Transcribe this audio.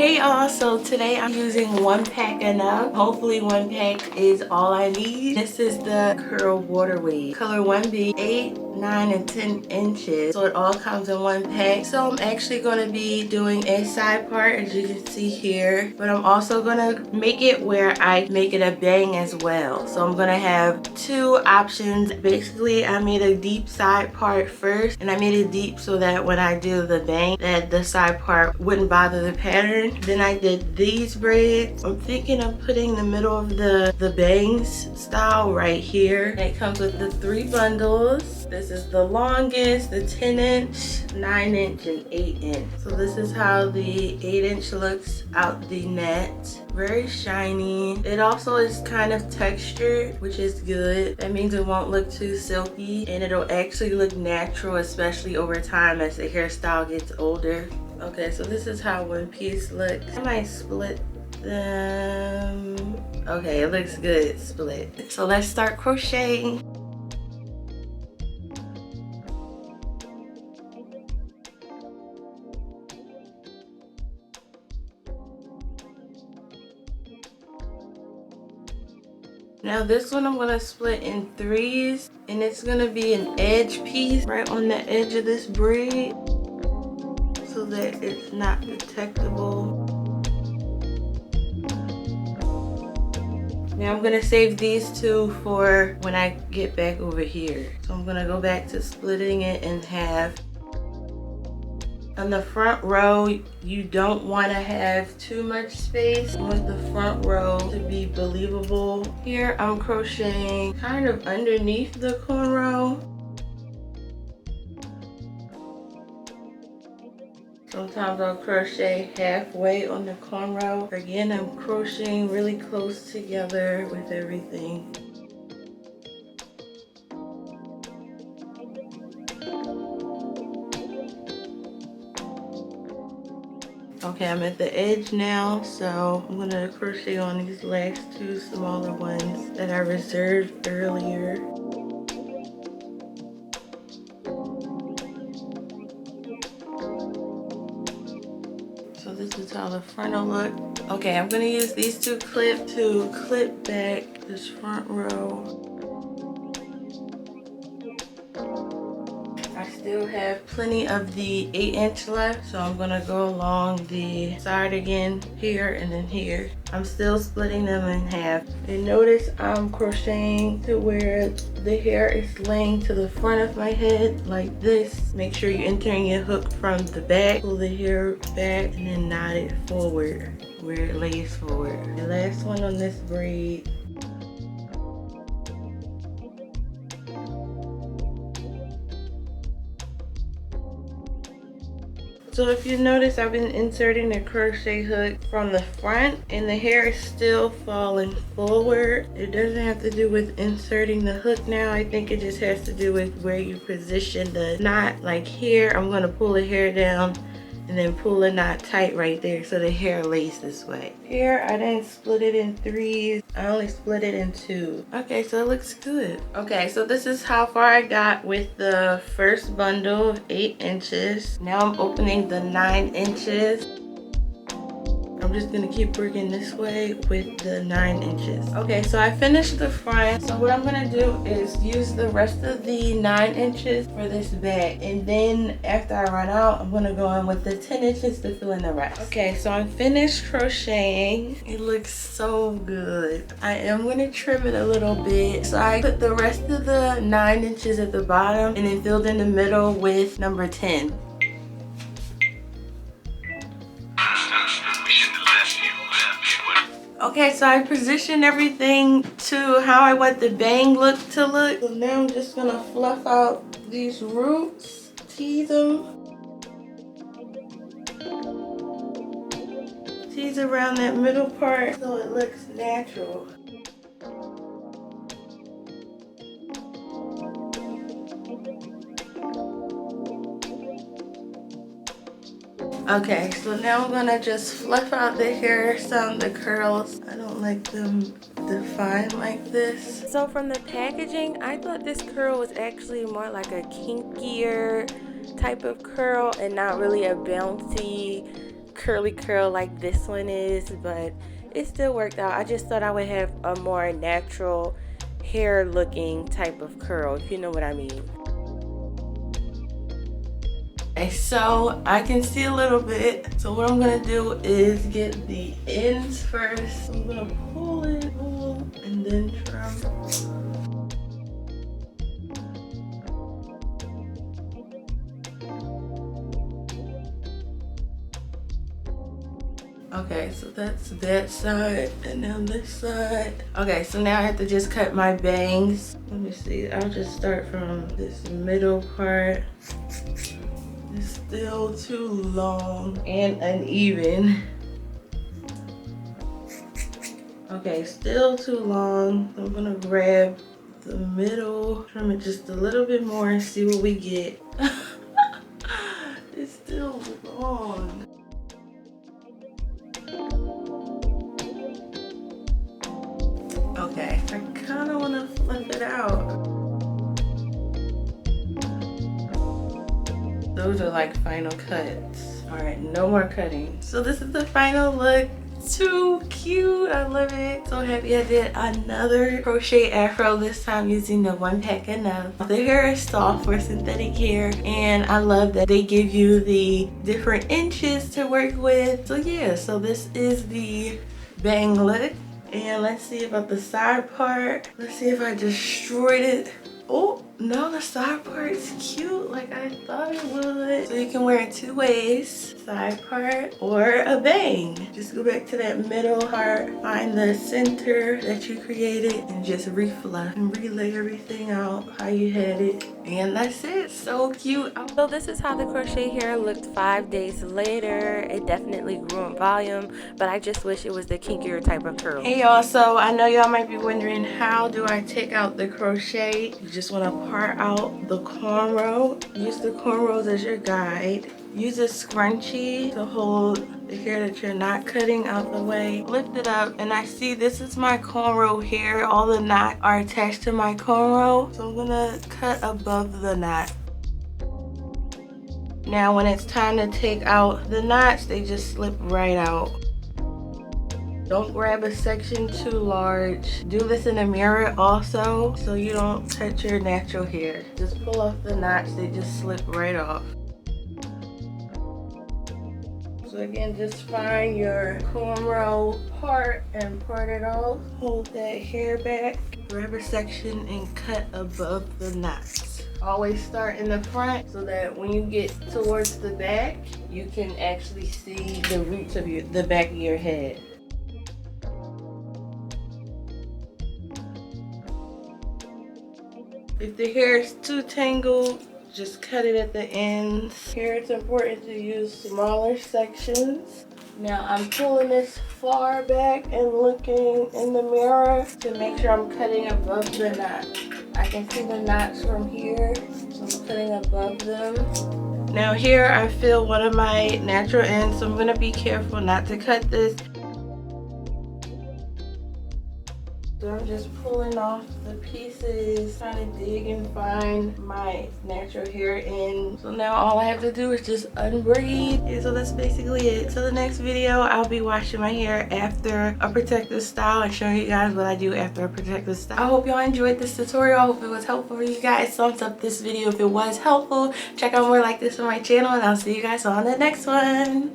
Hey y'all, so today I'm using one pack enough. Hopefully one pack is all I need. This is the curl water wave. Color 1B, 8, 9, and 10 inches. So it all comes in one pack. So I'm actually going to be doing a side part as you can see here. But I'm also going to make it where I make it a bang as well. So I'm going to have two options. Basically, I made a deep side part first. And I made it deep so that when I do the bang, that the side part wouldn't bother the pattern. Then I did these braids. I'm thinking of putting the middle of the bangs style right here. And it comes with the 3 bundles. This is the longest, the 10 inch, 9 inch, and 8 inch. So this is how the 8 inch looks out the net. Very shiny. It also is kind of textured, which is good. That means it won't look too silky and it'll actually look natural, especially over time as the hairstyle gets older. Okay, so this is how one piece looks. I might split them. Okay, it looks good split. So let's start crocheting. Now this one I'm gonna split in 3s, and it's gonna be an edge piece right on the edge of this braid so that it's not detectable. Now I'm gonna save these 2 for when I get back over here. So I'm gonna go back to splitting it in half. On the front row, you don't want to have too much space. You want the front row to be believable. Here I'm crocheting kind of underneath the cornrow. Sometimes I'll crochet halfway on the cornrow. Again, I'm crocheting really close together with everything. Okay, I'm at the edge now, so I'm gonna crochet on these last 2 smaller ones that I reserved earlier. So this is how the front will look. Okay, I'm gonna use these 2 clips to clip back this front row. I still have plenty of the 8 inch left, so I'm gonna go along the side again here and then here. I'm still splitting them in half. And notice I'm crocheting to where the hair is laying to the front of my head like this. Make sure you're entering your hook from the back. Pull the hair back and then knot it forward where it lays forward. The last one on this braid. So if you notice, I've been inserting the crochet hook from the front and the hair is still falling forward. It doesn't have to do with inserting the hook now. I think it just has to do with where you position the knot. Like here, I'm gonna pull the hair down and then pull the knot tight right there so the hair lays this way. Here, I didn't split it in 3s. I only split it in 2. Okay, so it looks good. Okay, so this is how far I got with the first bundle of 8 inches. Now I'm opening the 9 inches. I'm just gonna keep working this way with the 9 inches. Okay, so I finished the front. So what I'm gonna do is use the rest of the 9 inches for this bag. And then after I run out, I'm gonna go in with the 10 inches to fill in the rest. Okay, so I'm finished crocheting. It looks so good. I am gonna trim it a little bit. So I put the rest of the 9 inches at the bottom and then filled in the middle with number 10. Okay, so I positioned everything to how I want the bang look to look. So now I'm just gonna fluff out these roots, tease them. Tease around that middle part so it looks natural. Okay, so now I'm gonna just fluff out the hair, some of the curls. I don't like them defined like this. So from the packaging, I thought this curl was actually more like a kinkier type of curl and not really a bouncy curly curl like this one is, but it still worked out. I just thought I would have a more natural hair looking type of curl, if you know what I mean. Okay, so I can see a little bit. So what I'm gonna do is get the ends first. I'm gonna pull it, pull, and then trim. Okay, so that's that side, and now this side. Okay, so now I have to just cut my bangs. Let me see, I'll just start from this middle part. It's still too long and uneven. Okay, still too long. I'm gonna grab the middle, trim it just a little bit more and see what we get. It's still long. Okay, I kind of want to flip it out. Those are like final cuts. All right, no more cutting. So this is the final look. Too cute, I love it. So happy I did another crochet afro, this time using the One Pack Enough. The hair is soft for synthetic hair, and I love that they give you the different inches to work with. So yeah, so this is the bang look. And let's see about the side part. Let's see if I destroyed it. Oh, no, the side part is cute like I thought it would. So you can wear it two ways, side part or a bang. Just go back to that middle part, find the center that you created, and just refluff and relay everything out how you had it. And that's it, so cute. So this is how the crochet hair looked 5 days later. It definitely grew in volume, but I just wish it was the kinkier type of curl. Hey y'all, so I know y'all might be wondering, how do I take out the crochet? You just want to part out the cornrow. Use the cornrows as your guide. Use a scrunchie to hold the hair that you're not cutting out the way. Lift it up, and I see this is my cornrow hair. All the knots are attached to my cornrow, so I'm gonna cut above the knot. Now when it's time to take out the knots, they just slip right out. Don't grab a section too large. Do this in a mirror also, so you don't touch your natural hair. Just pull off the knots, they just slip right off. So again, just find your cornrow part and part it off. Hold that hair back, grab a section and cut above the knots. Always start in the front so that when you get towards the back, you can actually see the roots of the back of your head. If the hair is too tangled, just cut it at the ends. Here it's important to use smaller sections. Now I'm pulling this far back and looking in the mirror to make sure I'm cutting above the knot. I can see the knots from here, so I'm cutting above them. Now here I feel one of my natural ends, so I'm going to be careful not to cut this. So I'm just pulling off the pieces, trying to dig and find my natural hair end. So now all I have to do is just unbraid. And so that's basically it. So the next video, I'll be washing my hair after a protective style and showing you guys what I do after a protective style. I hope y'all enjoyed this tutorial. I hope it was helpful for you guys. Thumbs up this video if it was helpful. Check out more like this on my channel, and I'll see you guys on the next one.